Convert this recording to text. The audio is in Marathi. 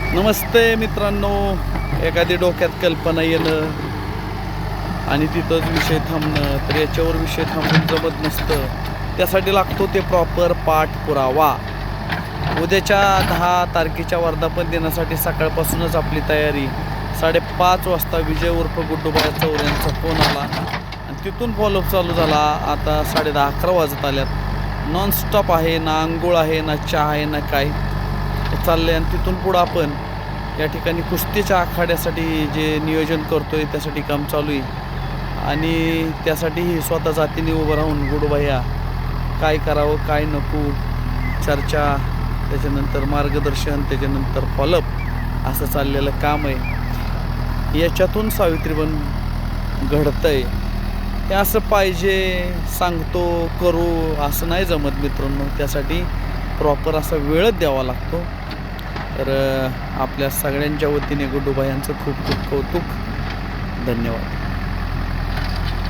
नमस्ते मित्रांनो, एखादी डोक्यात कल्पना येणं आणि तिथंच विषय थांबणं, तर याच्यावर विषय थांबून जमत नसतं. त्यासाठी लागतो ते प्रॉपर पाठपुरावा. उद्याच्या 10 तारखेच्या वर्धापन दिनासाठी सकाळपासूनच आपली तयारी. 5:30 वाजता विजय उर्फ गुड्डूबाई चौर यांचा फोन आला आणि तिथून फॉलोअप चालू झाला. आता 10:30-11 वाजत आल्यात. नॉनस्टॉप आहे, ना आंघोळ आहे, ना चहा आहे, ना काय चाललं आहे. आणि तिथून पुढं आपण या ठिकाणी कुस्तीच्या आखाड्यासाठी जे नियोजन करतो आहे त्यासाठी काम चालू आहे. आणि त्यासाठीही स्वतः जातीने उभं राहून गुडूबाया काय करावं काय नको चर्चा, त्याच्यानंतर मार्गदर्शन, त्याच्यानंतर फॉलोअप असं चाललेलं काम आहे. याच्यातून सावित्रीबन घडतं आहे. हे असं पाहिजे सांगतो करू असं नाही जमत मित्रांनो. त्यासाठी प्रॉपर असा वेळच द्यावा लागतो. तर आपल्या सगळ्यांच्या वतीने गुड्डूबाई यांचं खूप खूप कौतुक. धन्यवाद.